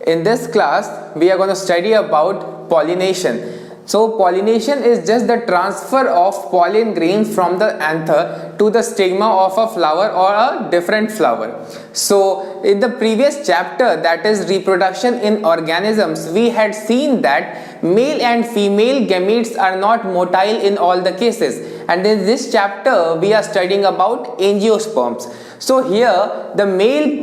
In this class, we are going to study about pollination. So pollination is just the transfer of pollen grains from the anther to the stigma of a flower or a different flower. So in the previous chapter, that is reproduction in organisms, we had seen that male and female gametes are not motile in all the cases. And in this chapter, we are studying about angiosperms. So here the male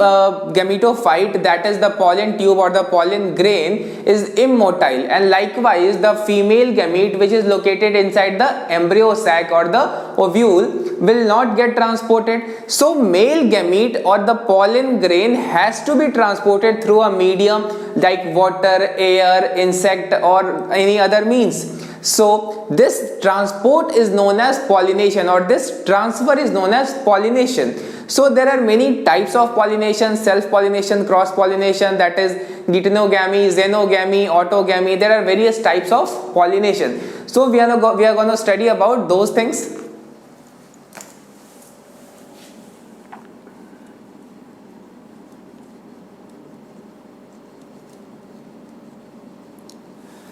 gametophyte, that is the pollen tube or the pollen grain, is immotile, and likewise the female gamete which is located inside the embryo sac or the ovule will not get transported. So male gamete or the pollen grain has to be transported through a medium like water, air, insect or any other means. So this transport is known as pollination, or this transfer is known as pollination. So there are many types of pollination: self-pollination, cross-pollination, that is geitonogamy, xenogamy, autogamy. There are various types of pollination. So we are going to study about those things.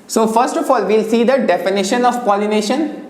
So first of all, we'll see the definition of pollination.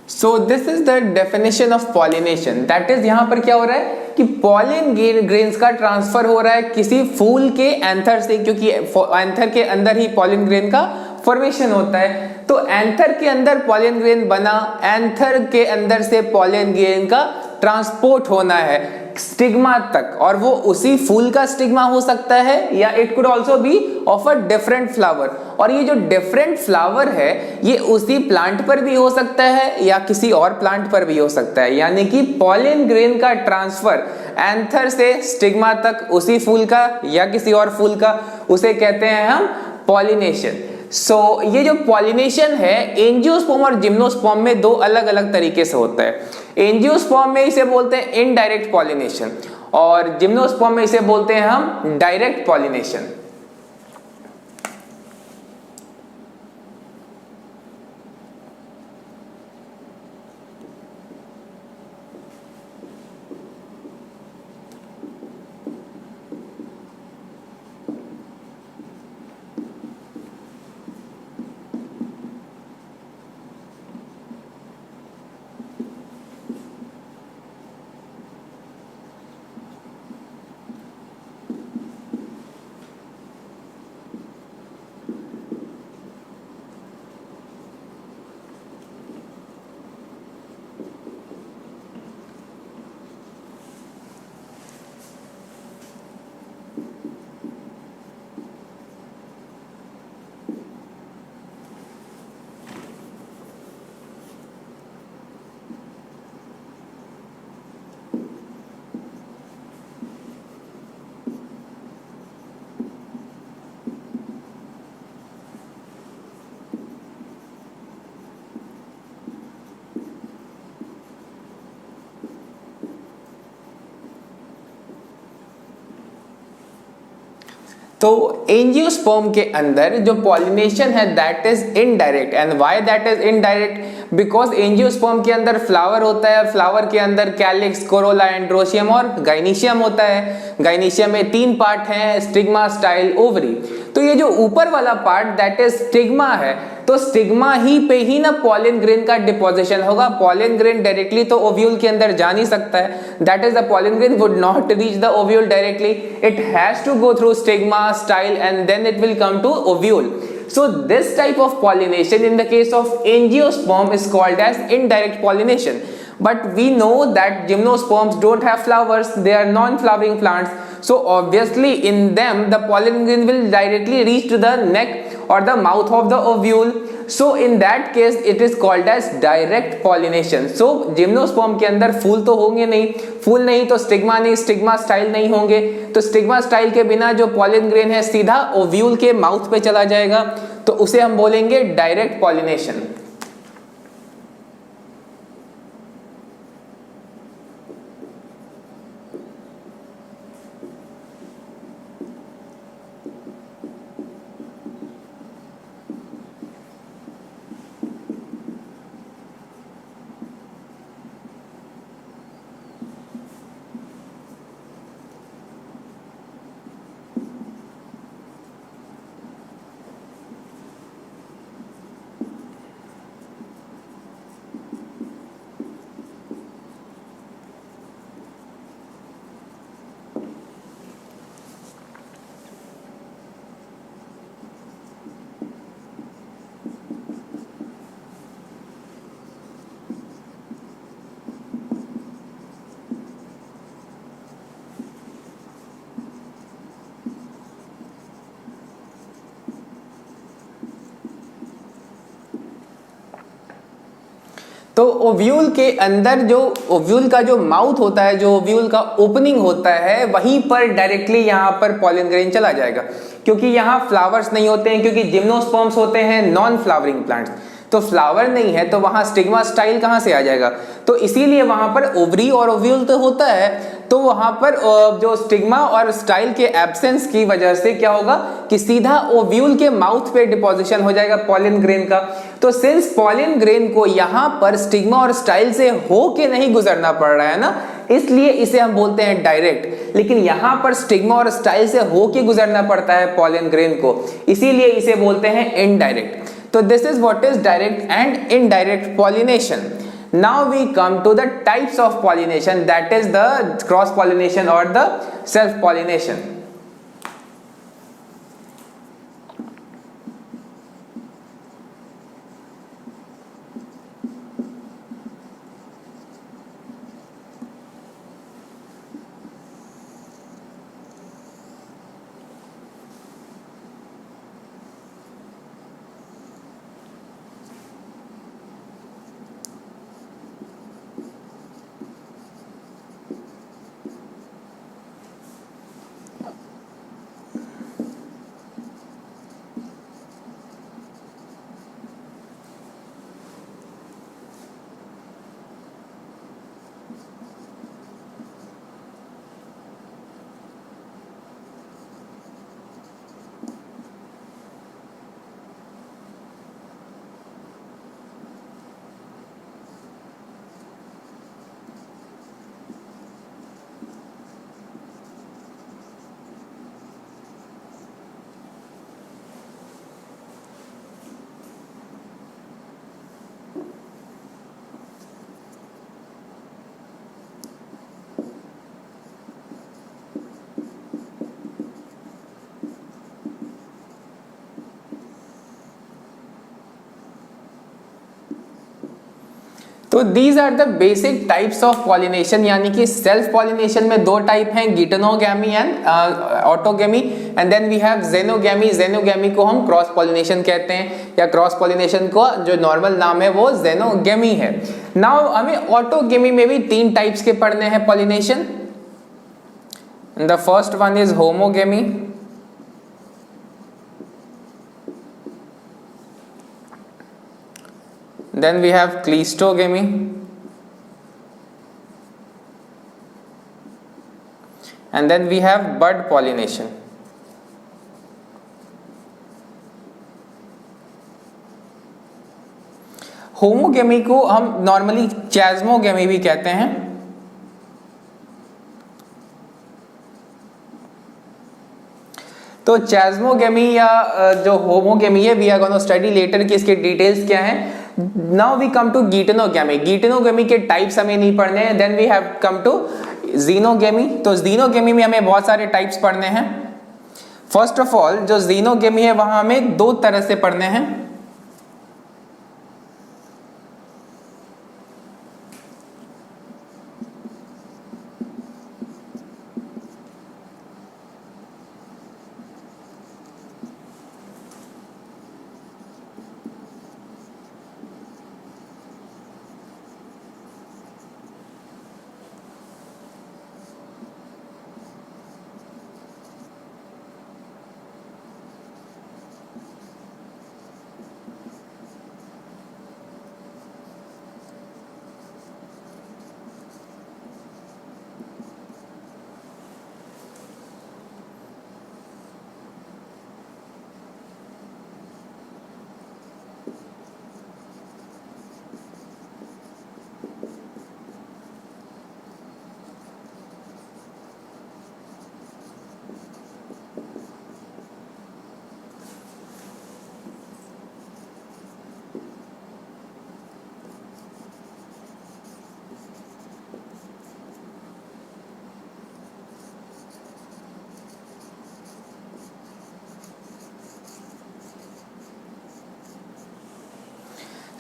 So this is the definition of pollination. That is, यहाँ पर क्या हो रहा है कि pollen grains का transfer हो रहा है किसी फूल के एंथर से, क्योंकि एंथर के अंदर ही pollen grain का फॉर्मेशन होता है. तो एंथर के अंदर pollen grain बना, एंथर के अंदर से pollen grain का ट्रांसपोर्ट होना है स्टिग्मा तक, और वो उसी फूल का स्टिग्मा हो सकता है या it could also be of a different flower. और ये जो डिफरेंट फ्लावर है ये उसी प्लांट पर भी हो सकता है या किसी और प्लांट पर भी हो सकता है. यानी कि पॉलन ग्रेन का ट्रांसफर एंथर से स्टिग्मा तक उसी फूल का या किसी और फूल का, उसे कहते हैं हम पॉलिनेशन. सो ये जो पॉलिनेशन है एंजियोस्पर्म और जिम्नोस्पर्म में दो अलग अलग तरीके से होता है. एंजियोस्पर्म में इसे बोलते हैं इनडायरेक्ट पॉलिनेशन और जिम्नोस्पर्म में इसे बोलते हैं हम डायरेक्ट पॉलिनेशन. तो एंजियोस्पर्म के अंदर जो पॉलिनेशन है that is indirect. And why that is indirect? Because angiosperm के अंदर फ्लावर होता है, फ्लावर के अंदर कैलिक्स, कोरोला, एंड्रोशियम और गाइनीशियम होता है. गाइनीशियम में 3 पार्ट हैं, स्टिग्मा, स्टाइल, ओवरी. तो ये जो ऊपर वाला पार्ट दैट इज स्टिग्मा है, तो स्टिग्मा ही पे ही ना पॉलन ग्रेन का डिपोजिशन होगा. पॉलन ग्रेन डायरेक्टली तो ओव्यूल के अंदर जा नहीं सकता है. That is the pollen grain would not reach the ovule directly. It has to go through stigma, style, and then it will come to ovule. So this type of pollination in the case of angiosperm is called as indirect pollination. but we know that gymnosperms don't have flowers, they are non-flowering plants, so obviously in them the pollen grain will directly reach to the neck or the mouth of the ovule. So in that case it is called as direct pollination. So gymnosperm के अंदर फूल तो होंगे नहीं, फूल नहीं तो stigma नहीं, stigma style नहीं होंगे, तो स्टिग्मा स्टाइल के बिना जो पॉलिन ग्रेन है सीधा ओव्यूल के माउथ पे चला जाएगा, तो उसे हम बोलेंगे डायरेक्ट पॉलिनेशन। तो ओव्यूल के अंदर जो ओव्यूल का जो माउथ होता है, जो ओव्यूल का ओपनिंग होता है, वहीं पर डायरेक्टली यहाँ पर पॉलन ग्रेन चला जाएगा, क्योंकि यहाँ फ्लावर्स नहीं होते हैं, क्योंकि जिम्नोस्पर्म्स होते हैं नॉन फ्लावरिंग प्लांट्स, तो फ्लावर नहीं है तो वहां स्टिग्मा स्टाइल कहां से आ जाएगा, तो इसीलिए वहां पर ओवरी और ओव्यूल तो होता है, तो वहां पर जो स्टिग्मा और स्टाइल के एब्सेंस की वजह से क्या होगा कि सीधा ओव्यूल के माउथ पे डिपोजिशन हो जाएगा पॉलन ग्रेन का। तो सिंस पॉलन ग्रेन को यहाँ पर स्टिग्मा और स्टाइल से होके नहीं गुजरना पड़ रहा है ना, इसलिए इसे हम बोलते हैं डायरेक्ट, लेकिन यहाँ पर स्टिग्मा और स्टाइल से होके गुजरना पड़ता है पॉलन ग्रेन को, इसीलिए इसे बोलते हैं indirect. So this is what is direct and indirect pollination. Now we come to the types of pollination, that is the cross pollination or the self pollination. तो these are the basic types of pollination, यानी कि self pollination में दो type हैं, geitonogamy and autogamy, and then we have xenogamy. Xenogamy को हम cross pollination कहते हैं, या क्रॉस पॉलिनेशन को जो नॉर्मल नाम है वो जेनोगैमी है। नाउ हमें ऑटोगैमी में भी तीन टाइप्स के पढ़ने हैं pollination. The first one is homogamy, then we have cleistogamy, and then we have bud pollination. Homogamy को हम नॉर्मली चैज्मोगेमी भी कहते हैं। तो चैज्मोगेमी या जो होमोगेमी है, we are gonna study later कि इसके डिटेल्स क्या हैं। Now we come to geitonogamy. Geitonogamy के टाइप्स हमें नहीं पढ़ने हैं। Then we have come to xenogamy. तो जीनोगेमी में हमें बहुत सारे टाइप्स पढ़ने हैं। फर्स्ट ऑफ ऑल जो जीनोगेमी है वहां हमें दो तरह से पढ़ने हैं।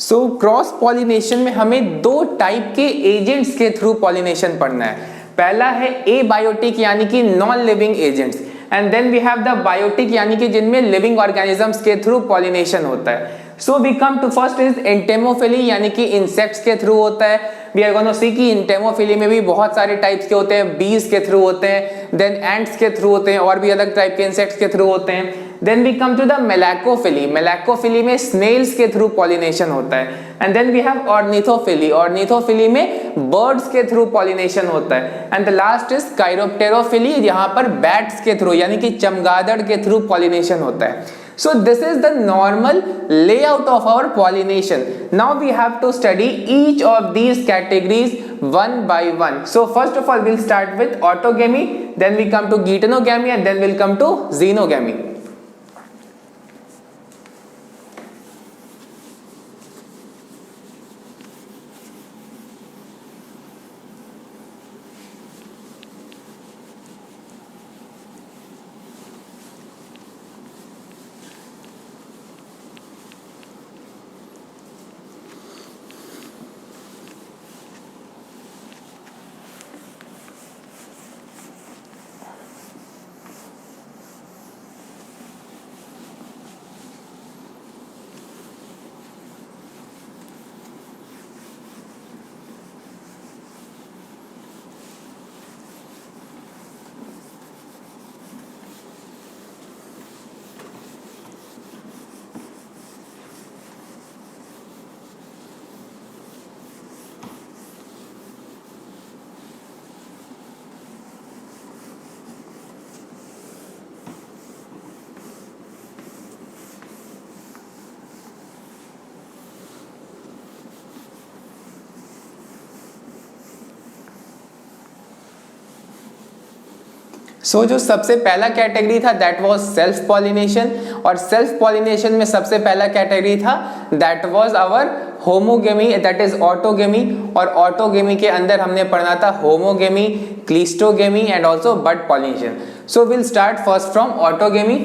सो क्रॉस पॉलिनेशन में हमें दो टाइप के एजेंट्स के थ्रू पॉलिनेशन पढ़ना है। पहला है एबायोटिक यानी कि non living agents, and then we have the biotic यानी कि जिनमें लिविंग ऑर्गेनिजम्स के थ्रू पॉलिनेशन होता है। So we come to first is entomophily यानी कि इंसेक्ट्स के थ्रू होता है। वी आर गोना सी कि एंटेमोफिली में भी बहुत सारे टाइप्स के होते हैं, बीज के थ्रू होते हैं, देन एंट्स के थ्रू होते हैं, और भी अलग टाइप के इंसेक्ट्स के थ्रू होते हैं। Then we come to the malacophily, malacophily में स्नेल्स के थ्रू पॉलिनेशन होता है। And then we have ornithophily, ornithophily में बर्ड्स के थ्रू पॉलिनेशन होता है। And the last is chiropterophily, यहाँ पर बैट्स के थ्रू यानी कि चमगादड़ के थ्रू पॉलिनेशन होता है। So this is the normal layout of our pollination. Now we have to study each of these categories one by one. So first of all we'll start with autogamy, then we come to geitonogamy, and then we'll come to xenogamy. सो जो सबसे पहला category था that was self pollination, और self pollination में सबसे पहला category था that was our homogamy, that is autogamy. और ऑटोगेमी के अंदर हमने पढ़ना था homogamy, cleistogamy and also bud pollination. So will start first from autogamy.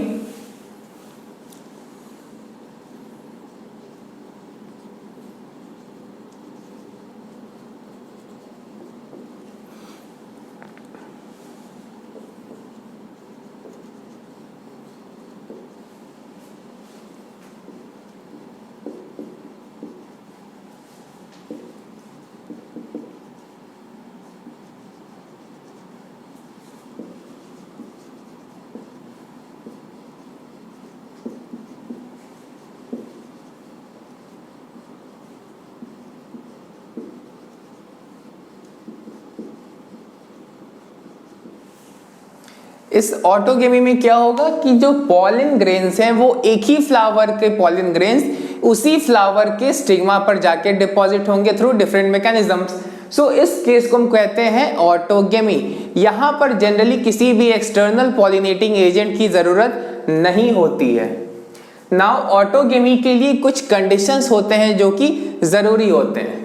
इस ऑटोगेमी में क्या होगा कि जो पॉलिन ग्रेन्स हैं वो एक ही फ्लावर के पॉलिन ग्रेन्स उसी फ्लावर के स्टिग्मा पर जाके डिपॉजिट होंगे थ्रू डिफरेंट मैकेनिज्म्स। सो इस केस को हम कहते हैं ऑटोगेमी। यहां पर जनरली किसी भी एक्सटर्नल पॉलिनेटिंग एजेंट की जरूरत नहीं होती है। नाउ ऑटोगेमी के लिए कुछ कंडीशंस होते हैं जो कि जरूरी होते हैं।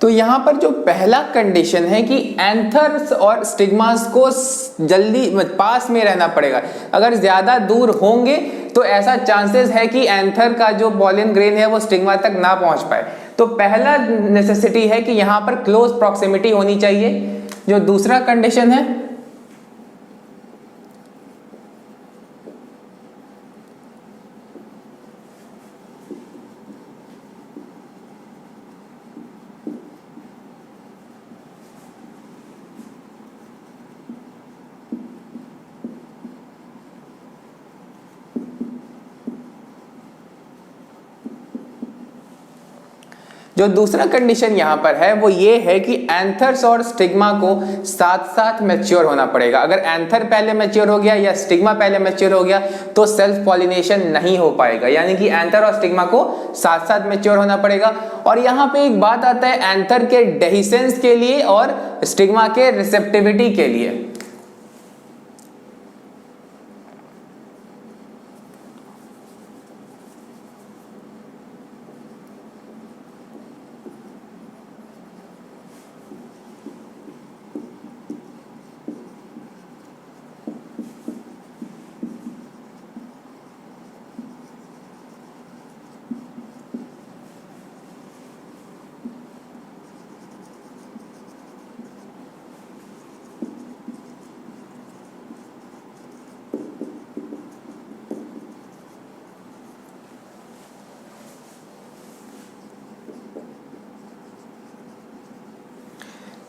तो यहां पर जो पहला कंडीशन है कि एंथर्स और स्टिग्मास को जल्दी पास में रहना पड़ेगा। अगर ज्यादा दूर होंगे तो ऐसा चांसेस है कि एंथर का जो पॉलिन ग्रेन है वो स्टिग्मा तक ना पहुंच पाए। तो पहला नेसेसिटी है कि यहां पर क्लोज प्रॉक्सिमिटी होनी चाहिए। जो दूसरा कंडीशन है जो दूसरा कंडीशन यहाँ पर है वो ये है कि एंथर्स और स्टिग्मा को साथ साथ मैच्योर होना पड़ेगा। अगर एंथर पहले मैच्योर हो गया या स्टिग्मा पहले मैच्योर हो गया तो सेल्फ पॉलिनेशन नहीं हो पाएगा, यानी कि एंथर और स्टिग्मा को साथ साथ मैच्योर होना पड़ेगा। और यहाँ पे एक बात आता है एंथर के डेहिसेंस के लिए और स्टिग्मा के रिसेप्टिविटी के लिए।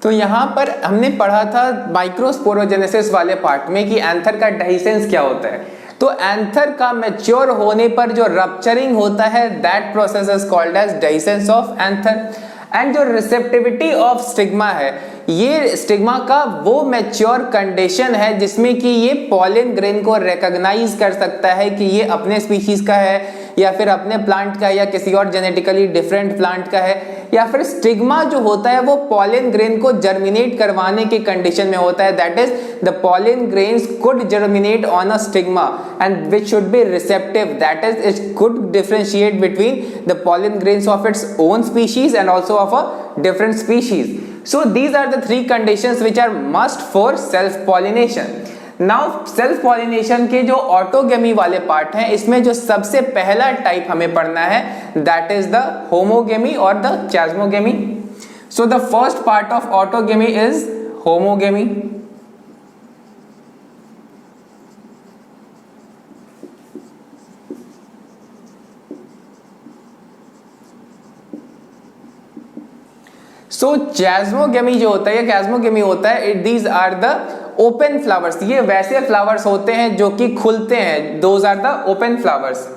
तो यहाँ पर हमने पढ़ा था माइक्रोस्पोरोजेनेसिस वाले पार्ट में कि एंथर का डेहिसेंस क्या होता है। तो एंथर का मैच्योर होने पर जो रप्चरिंग होता है that process is called as dehiscence of anther. And जो रिसेप्टिविटी ऑफ स्टिग्मा है, ये स्टिग्मा का वो मैच्योर कंडीशन है जिसमें कि ये पॉलन ग्रेन को रिकॉग्नाइज कर सकता है कि ये अपने स्पीशीज का है या फिर अपने प्लांट का या किसी और जेनेटिकली डिफरेंट प्लांट का है। या फिर स्टिग्मा जो होता है वो पॉलन ग्रेन को जर्मिनेट करवाने के कंडीशन में होता है, that is the pollen grains could germinate on a stigma and which should be receptive, that is it could differentiate between the pollen grains of its own species and also of a different species. So these are the three conditions which are must for self pollination. Now self pollination के जो autogamy वाले part हैं इसमें जो सबसे पहला type हमें पढ़ना है that is the homogamy or the chasmogamy. So the first part of autogamy is homogamy. सो चैस्मोगेमी जो होता है, चैस्मोगेमी होता है, these are the open flowers. ये वैसे फ्लावर्स होते हैं जो कि खुलते हैं, those are the open flowers.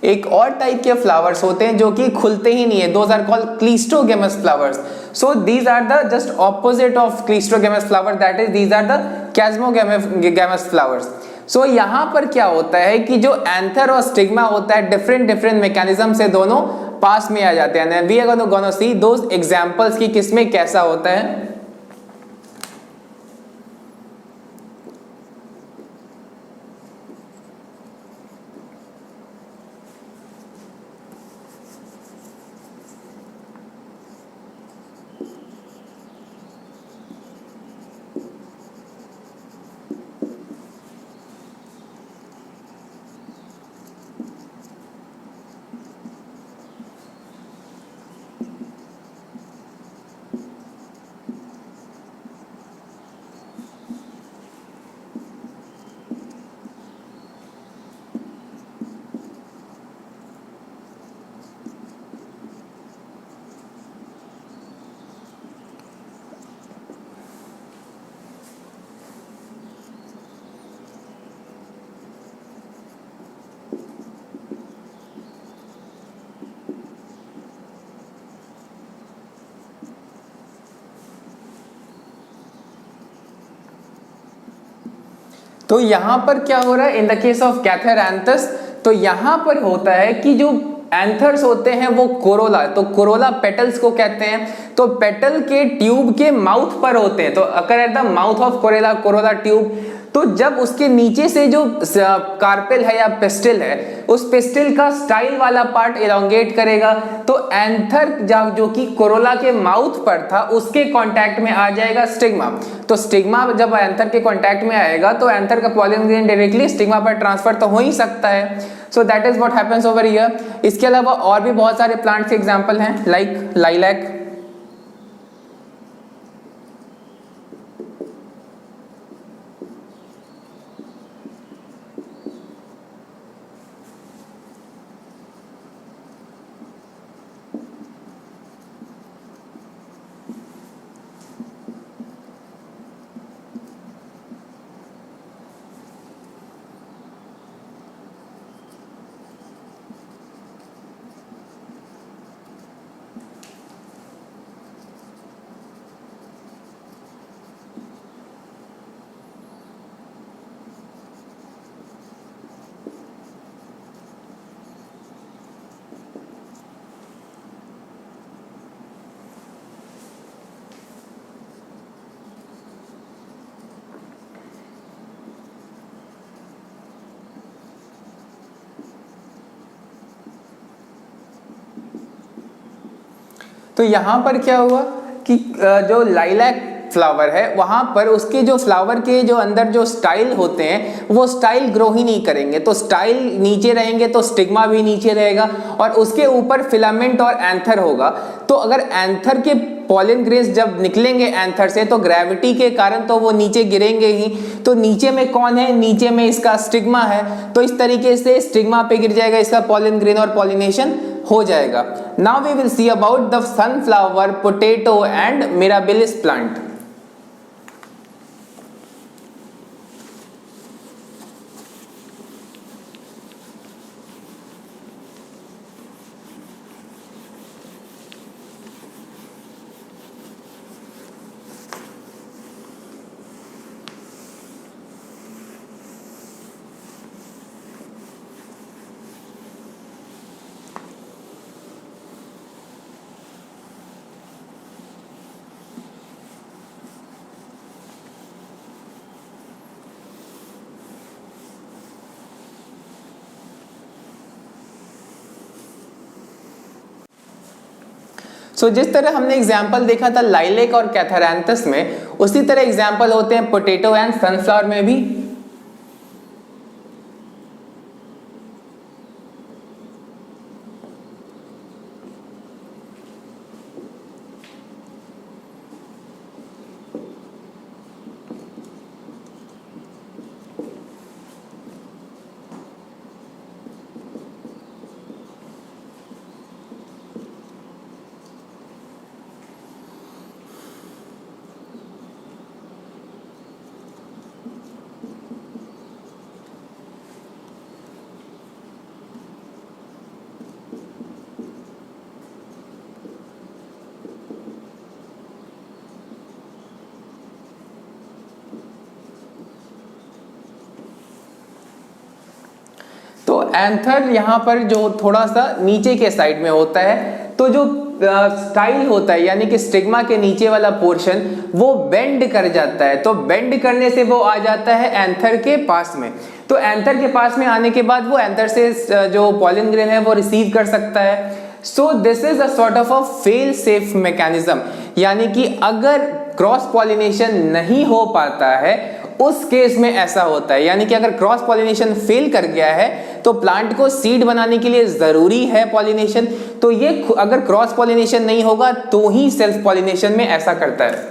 एक और टाइप के फ्लावर्स होते हैं जो कि खुलते ही नहीं है, those are called cleistogamous flowers. So these are the just opposite of cleistogamous flower, that is these are the chasmogamous flowers. So यहाँ पर क्या होता है कि जो एंथर और स्टिग्मा होता है डिफरेंट मैकेनिज्म से दोनों पास में आ जाते हैं। We are gonna see those examples कि किसमें कैसा होता है। तो यहां पर क्या हो रहा है इन द केस ऑफ कैथेरैंथस, तो यहां पर होता है कि जो एंथर्स होते हैं वो कोरोला, तो कोरोला पेटल्स को कहते हैं, तो पेटल के ट्यूब के माउथ पर होते हैं, तो occur at the mouth of Corolla, Corolla tube. तो जब उसके नीचे से जो कार्पेल है या पिस्टिल है, उस पिस्टिल का स्टाइल वाला पार्ट इलोंगेट करेगा, तो एंथर जो कि कोरोला के माउथ पर था उसके कांटेक्ट में आ जाएगा स्टिग्मा। तो स्टिग्मा जब एंथर के कांटेक्ट में आएगा तो एंथर का पॉलन ग्रेन डायरेक्टली स्टिग्मा पर ट्रांसफर तो हो ही सकता है। So that is what happens over here. इसके अलावा और भी बहुत सारे प्लांट्स के एग्जांपल हैं लाइक लाइलैक, तो यहाँ पर क्या हुआ कि जो लाइलैक फ्लावर है वहां पर उसके जो फ्लावर के जो अंदर जो स्टाइल होते हैं वो स्टाइल ग्रो ही नहीं करेंगे, तो स्टाइल नीचे रहेंगे तो स्टिग्मा भी नीचे रहेगा और उसके ऊपर फिलामेंट और एंथर होगा। तो अगर एंथर के पॉलन ग्रेन्स जब निकलेंगे एंथर से तो ग्रेविटी के कारण तो वो नीचे गिरेंगे ही, तो नीचे में कौन है, नीचे में इसका स्टिग्मा है, तो इस तरीके से स्टिग्मा पे गिर जाएगा इसका पॉलन ग्रेन और पॉलिनेशन हो जाएगा। Now we will see about the sunflower, potato and mirabilis plant. जिस तरह हमने एग्जाम्पल देखा था लाइलेक और कैथारैंथस में, उसी तरह एग्जाम्पल होते हैं पोटैटो एंड सनफ्लावर में भी। तो एंथर यहाँ पर जो थोड़ा सा नीचे के साइड में होता है, तो जो स्टाइल होता है यानी कि स्टिग्मा के नीचे वाला पोर्शन वो बेंड कर जाता है, तो बेंड करने से वो आ जाता है एंथर के पास में। तो एंथर के पास में आने के बाद वो एंथर से जो पॉलन ग्रेन है वो रिसीव कर सकता है। So this is a sort of a fail safe mechanism, यानी कि अगर क्रॉस पॉलिनेशन नहीं हो पाता है उस केस में ऐसा होता है, यानी कि अगर क्रॉस पॉलिनेशन फेल कर गया है तो प्लांट को सीड बनाने के लिए जरूरी है पॉलिनेशन, तो ये अगर क्रॉस पॉलिनेशन नहीं होगा तो ही सेल्फ पॉलिनेशन में ऐसा करता है।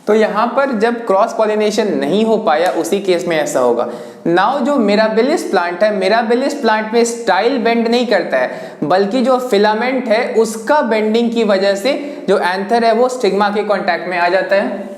तो यहां पर जब क्रॉस पॉलिनेशन नहीं हो पाया उसी केस में ऐसा होगा। नाउ जो मिराबिलिस प्लांट है, मिराबिलिस प्लांट में स्टाइल बेंड नहीं करता है बल्कि जो फिलामेंट है उसका बेंडिंग की वजह से जो एंथर है वो स्टिग्मा के कांटेक्ट में आ जाता है।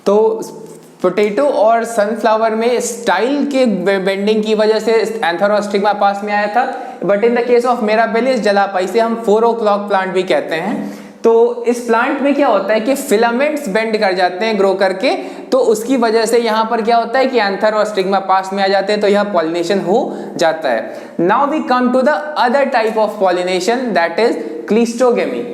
तो पोटैटो और सनफ्लावर में स्टाइल के बेंडिंग की वजह से एंथर और स्टिग्मा पास में आया था, but in the case of mirabilis जलापा, इसे हम 4 o'clock प्लांट भी कहते हैं। तो इस प्लांट में क्या होता है कि फिलामेंट्स बेंड कर जाते हैं ग्रो करके, तो उसकी वजह से यहाँ पर क्या होता है कि एंथर और स्टिग्मा पास में आ जाते हैं, तो यह पॉलिनेशन हो जाता है। Now we come to the other type of pollination, that is cleistogamy.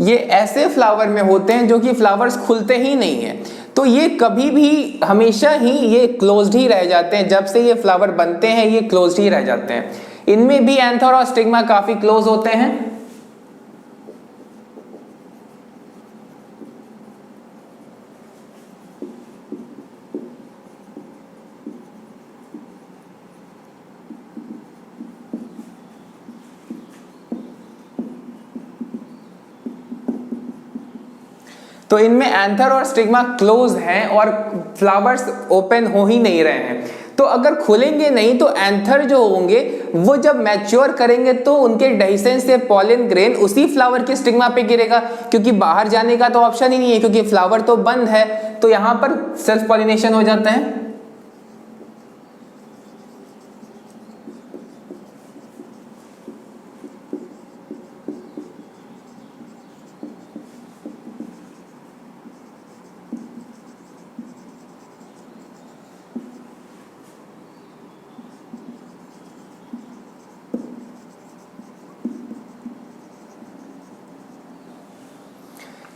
ये ऐसे फ्लावर में होते हैं जो कि फ्लावर्स खुलते ही नहीं है, तो ये कभी भी हमेशा ही ये क्लोज्ड ही रह जाते हैं। जब से ये फ्लावर बनते हैं ये क्लोज्ड ही रह जाते हैं। इनमें भी एंथर और स्टिग्मा काफी क्लोज होते हैं। तो इनमें एंथर और स्टिग्मा क्लोज हैं और फ्लावर्स ओपन हो ही नहीं रहे हैं। तो अगर खुलेंगे नहीं तो एंथर जो होंगे वो जब मैच्योर करेंगे तो उनके डेhiscence से पॉलन ग्रेन उसी फ्लावर के स्टिग्मा पे गिरेगा, क्योंकि बाहर जाने का तो ऑप्शन ही नहीं है, क्योंकि फ्लावर तो बंद है। तो यहां पर सेल्फ पॉलिनेशन हो जाता है।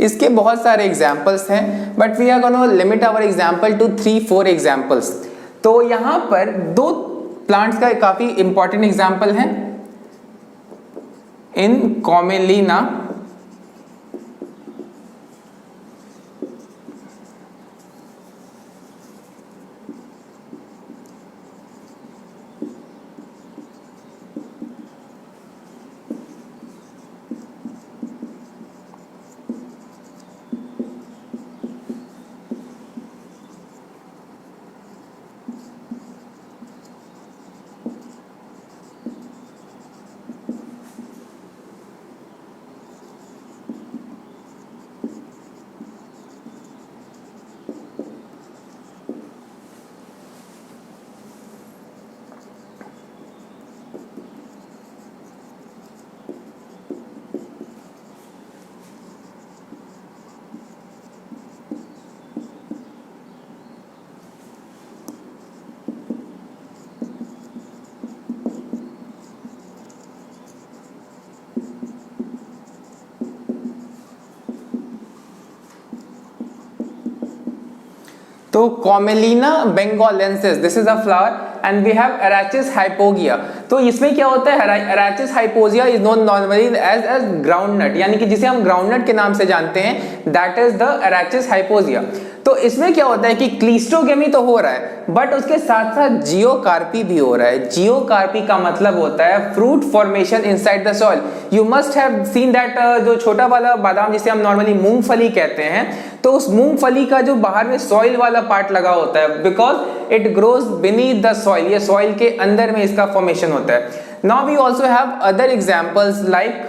इसके बहुत सारे एग्जाम्पल्स हैं, but we are gonna limit our example to 3-4 examples. तो यहां पर 2 प्लांट्स का काफी इंपॉर्टेंट एग्जाम्पल है। इन कॉमेलिना तो Commelina benghalensis, this is a flower and we have Arachis hypogaea. तो इसमें क्या होता है, Arachis hypogaea is known normally as groundnut, यानी कि जिसे हम ग्राउंडनट के नाम से जानते हैं, दैट इज द अराचिस हाइपोगिया। तो इसमें क्या होता है कि क्लीस्टोगेमी तो हो रहा है, बट उसके साथ साथ जियोकार्पी भी हो रहा है। जियोकार्पी का मतलब होता है fruit formation inside the soil. You must have seen that, जो छोटा वाला बादाम जिसे हम नॉर्मली मूंगफली कहते हैं, तो उस मूंगफली का जो बाहर में सॉइल वाला पार्ट लगा होता है, because it grows beneath the soil, ये सॉइल के अंदर में इसका फॉर्मेशन होता है। Now we also have other examples like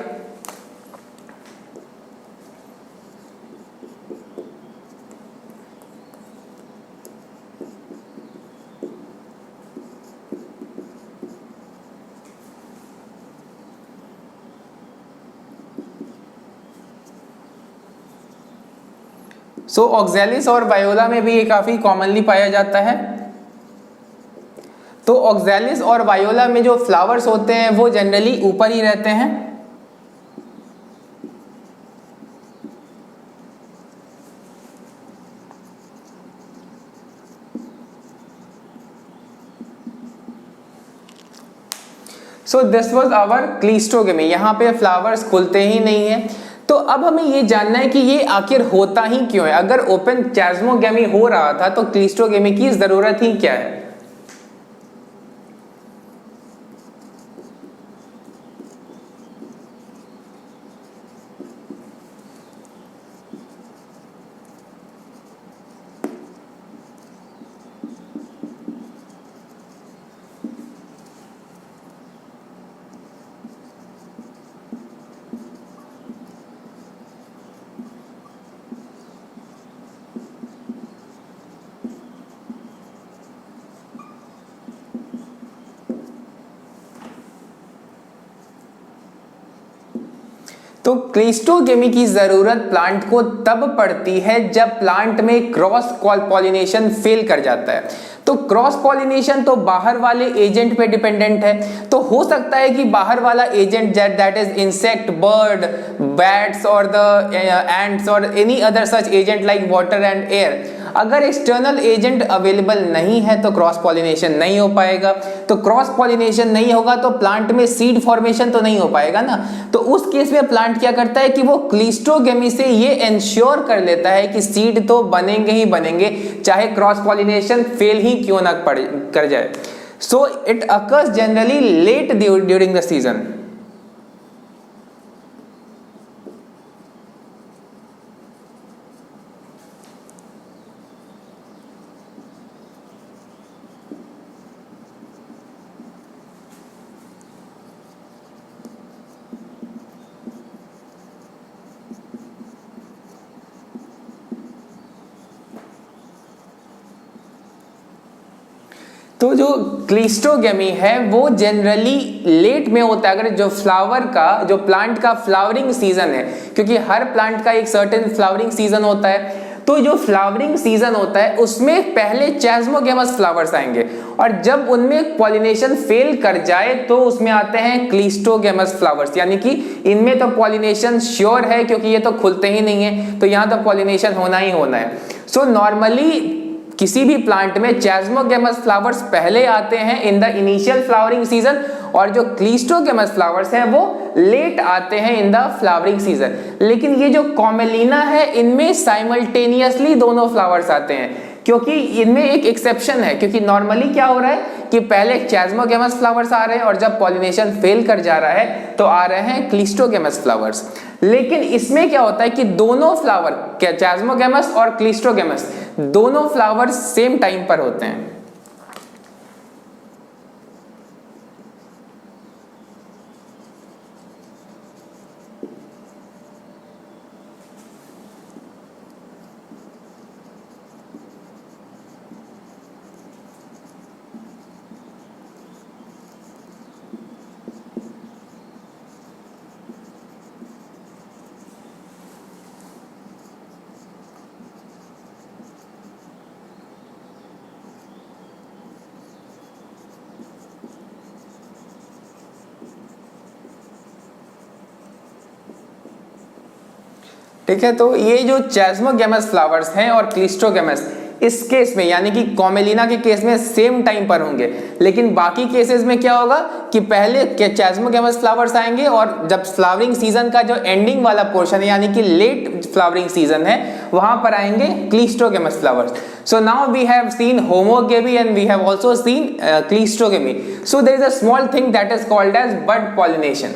oxalis और वायोला में भी ये काफी कॉमनली पाया जाता है। तो ऑक्सैलिस और वायोला में जो फ्लावर्स होते हैं वो जनरली ऊपर ही रहते हैं। सो दिस वाज आवर क्लीस्टोगेमी, यहाँ पे फ्लावर्स खुलते ही नहीं है। तो अब हमें ये जानना है कि ये आखिर होता ही क्यों है। अगर ओपन चास्मोगेमी हो रहा था तो क्लीस्टोगेमी की जरूरत ही क्या है। तो क्लीस्टोगेमी की जरूरत प्लांट को तब पड़ती है जब प्लांट में क्रॉस पॉलिनेशन फेल कर जाता है। तो क्रॉस पॉलिनेशन तो बाहर वाले एजेंट पे डिपेंडेंट है, तो हो सकता है कि बाहर वाला agent that is insect, bird, bats और द एंड्स और any other such agent like water and air, अगर एक्सटर्नल एजेंट अवेलेबल नहीं है तो क्रॉस पॉलिनेशन नहीं हो पाएगा। तो क्रॉस पॉलिनेशन नहीं होगा तो प्लांट में सीड फॉर्मेशन तो नहीं हो पाएगा ना। तो उस केस में प्लांट क्या करता है कि वो क्लिस्टोगेमी से ये इंश्योर कर लेता है कि सीड तो बनेंगे ही बनेंगे, चाहे क्रॉस पॉलिनेशन फेल ही क्यों ना कर जाए। So it occurs generally late during the season. तो जो क्लिस्टोगेमी है वो जनरली लेट में होता है, अगर जो फ्लावर का, जो प्लांट का फ्लावरिंग सीजन है, क्योंकि हर प्लांट का एक सर्टेन फ्लावरिंग सीजन होता है, तो जो फ्लावरिंग सीजन होता है उसमें पहले चैस्मोगेमस फ्लावर्स आएंगे और जब उनमें पॉलिनेशन फेल कर जाए तो उसमें आते हैं क्लिस्टोगेमस फ्लावर्स, यानी कि इनमें तो पॉलिनेशन श्योर है क्योंकि ये तो खुलते ही नहीं है, तो यहाँ तो पॉलिनेशन होना ही होना है। सो नॉर्मली किसी भी प्लांट में चैस्मोगेमस फ्लावर्स पहले आते हैं in the initial flowering season और जो क्लिस्टोगेमस फ्लावर्स हैं वो लेट आते हैं इन द फ्लावरिंग सीजन। लेकिन ये जो कॉमेलिना है इनमें साइमल्टेनियसली दोनों फ्लावर्स आते हैं, क्योंकि इनमें एक एक्सेप्शन है, क्योंकि नॉर्मली क्या हो रहा है कि पहले चैस्मोगेमस फ्लावर्स आ रहे हैं और जब पॉलिनेशन फेल कर जा रहा है तो आ रहे हैं क्लिस्टोगेमस फ्लावर्स। लेकिन इसमें क्या होता है कि दोनों फ्लावर, चैस्मोगेमस और क्लिस्टोगेमस, दोनों फ्लावर्स सेम टाइम पर होते हैं। ठीक है, तो ये जो चैस्मोगेमस फ्लावर्स हैं और क्लिस्टोगेमस, इस केस में यानी कि कॉमेलिना के केस में सेम टाइम पर होंगे, लेकिन बाकी केसेस में क्या होगा कि पहले चैस्मोगेमस फ्लावर्स आएंगे और जब फ्लावरिंग सीजन का जो एंडिंग वाला पोर्शन है यानी कि लेट फ्लावरिंग सीजन है वहां पर आएंगे cleistogamous flowers. So now we have seen homogamy and we have also seen cleistogamy. So there is a small thing that is called as bud pollination.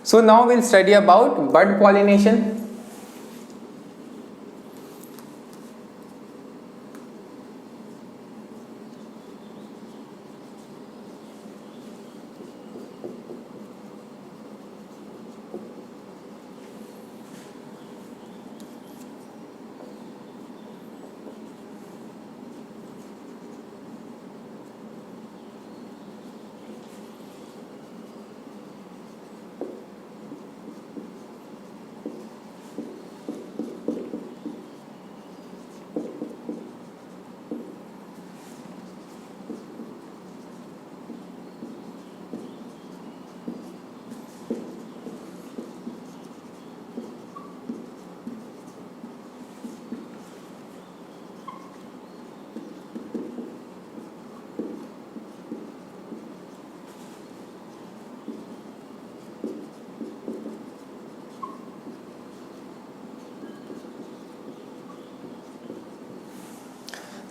So now we'll study about bud pollination.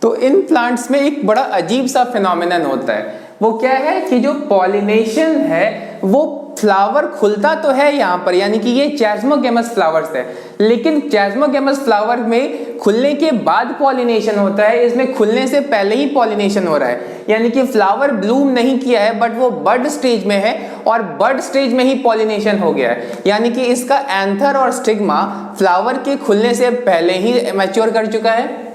तो in plants में एक बड़ा अजीब सा phenomenon होता है। वो क्या है कि जो पॉलिनेशन है वो फ्लावर खुलता तो है यहाँ पर, यानी कि ये चैस्मोगेमस फ्लावर्स है, लेकिन चैस्मोगेमस फ्लावर में खुलने के बाद पॉलिनेशन होता है, इसमें खुलने से पहले ही पॉलिनेशन हो रहा है। यानी कि फ्लावर ब्लूम नहीं किया है बट वो बड स्टेज में है और बड स्टेज में ही पॉलिनेशन हो गया है, यानी कि इसका एंथर और स्टिग्मा फ्लावर के खुलने से पहले ही मैच्योर कर चुका है।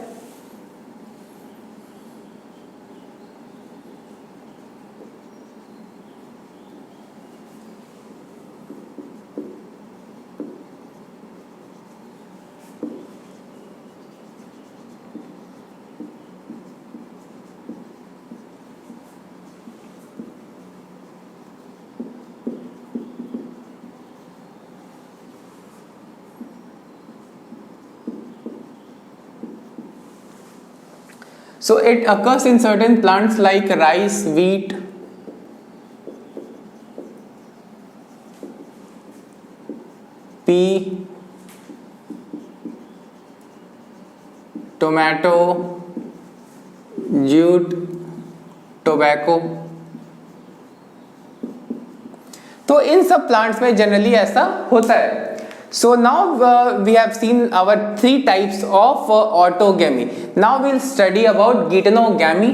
So it occurs in certain plants like rice, wheat, pea, tomato, jute, tobacco। तो इन सब प्लांट्स में जनरली ऐसा होता है। So now we have seen our three types of autogamy. Now we'll study about geitonogamy.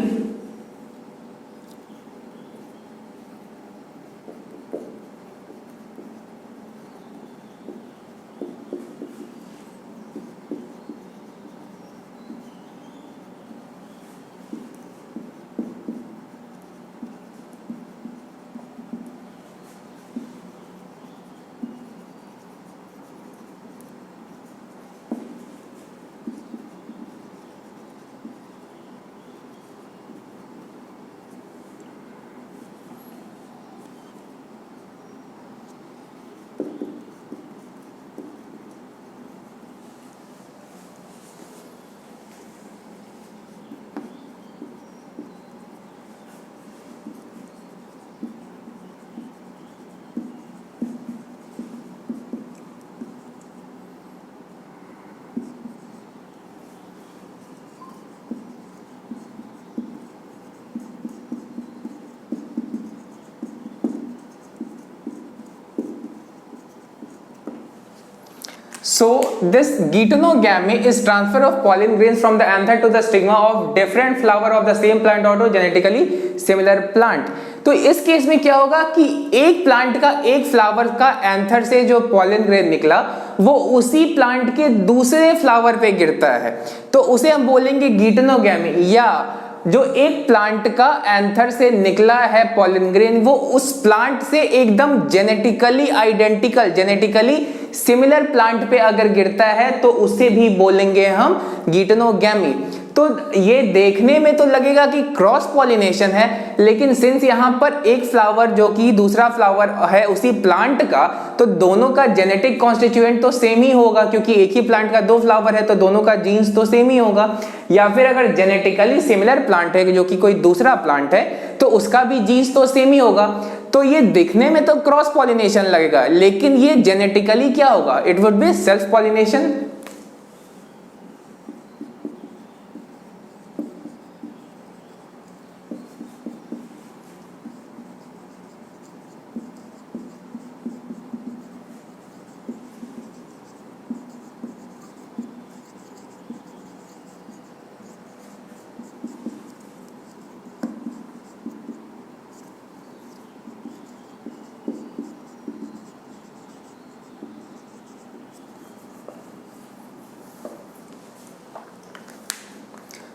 So this geitonogamy is transfer of pollen grains from the anther to the stigma of different flower of the same plant or to genetically similar plant। तो इस case में क्या होगा कि एक plant का एक flower का एंथर से जो पॉलन ग्रेन निकला वो उसी प्लांट के दूसरे फ्लावर पे गिरता है, तो उसे हम बोलेंगे गीटनोगैमी। या जो एक प्लांट का एंथर से निकला है पॉलन ग्रेन वो उस प्लांट से एकदम genetically identical, genetically similar plant पे अगर गिरता है तो उसे भी बोलेंगे हम गीटनोगैमी। तो ये देखने में तो लगेगा कि क्रॉस पॉलिनेशन है, लेकिन सिंस यहाँ पर एक फ्लावर जो कि दूसरा फ्लावर है उसी प्लांट का, तो दोनों का जेनेटिक कॉन्स्टिट्यूएंट तो सेम ही होगा, क्योंकि एक ही प्लांट का दो फ्लावर है तो दोनों का जीन्स तो सेम ही होगा। या फिर अगर जेनेटिकली सिमिलर प्लांट है जो कि कोई दूसरा प्लांट है तो उसका भी जीन्स तो सेम ही होगा। तो ये दिखने में तो क्रॉस पॉलिनेशन लगेगा, लेकिन ये जेनेटिकली क्या होगा, it would be self pollination.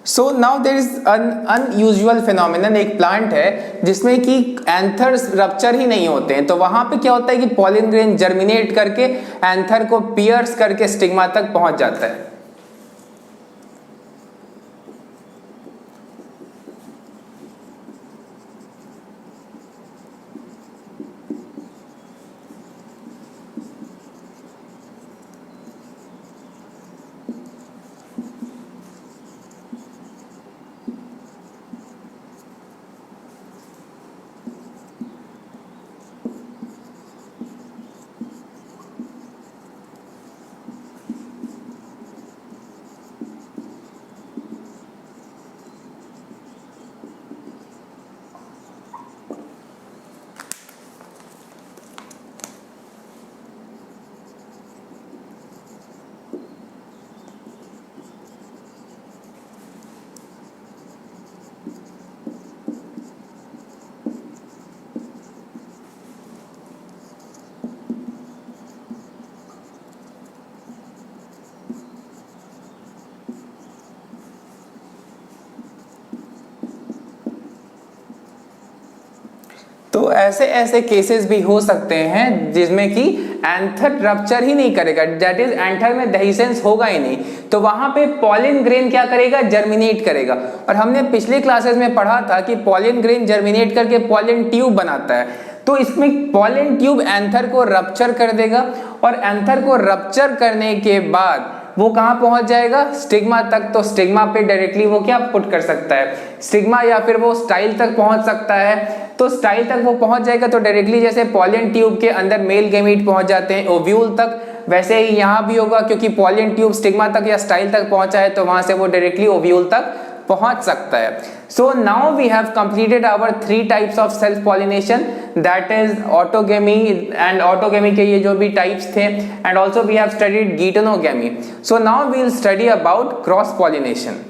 So now there is an unusual phenomenon. एक प्लांट है जिसमें कि एंथर्स रप्चर ही नहीं होते हैं, तो वहां पे क्या होता है कि पॉलन ग्रेन जर्मिनेट करके एंथर को पियर्स करके स्टिग्मा तक पहुंच जाता है। ऐसे ऐसे केसेस भी हो सकते हैं जिसमें कि एंथर रप्चर ही नहीं करेगा, दैट इज एंथर में dehiscence होगा ही नहीं, तो वहां पे पॉलिन ग्रेन क्या करेगा, जर्मिनेट करेगा। और हमने पिछले क्लासेस में पढ़ा था कि पॉलिन ग्रेन जर्मिनेट करके पॉलिन ट्यूब बनाता है, तो इसमें पॉलिन ट्यूब एंथर को रप्चर कर देगा, और एंथर को रप्चर करने के बाद वो कहां पहुंच जाएगा, स्टिग्मा तक। तो स्टिग्मा पे डायरेक्टली वो क्या पुट कर सकता है, स्टिग्मा, या फिर वो स्टाइल तक पहुंच सकता है। तो स्टाइल तक वो पहुंच जाएगा तो डायरेक्टली जैसे पॉलिन ट्यूब के अंदर मेल गैमीट पहुंच जाते हैं ओव्यूल तक, वैसे ही यहाँ भी होगा, क्योंकि पॉलिन ट्यूब स्टिग्मा तक या स्टाइल तक पहुंचा है तो वहां से वो डायरेक्टली ओव्यूल तक पहुंच सकता है। So now we have completed our 3 types of self pollination, that is autogamy, and autogamy के ये जो भी टाइप्स थे, and also we have studied geitonogamy. So now we will study about cross pollination.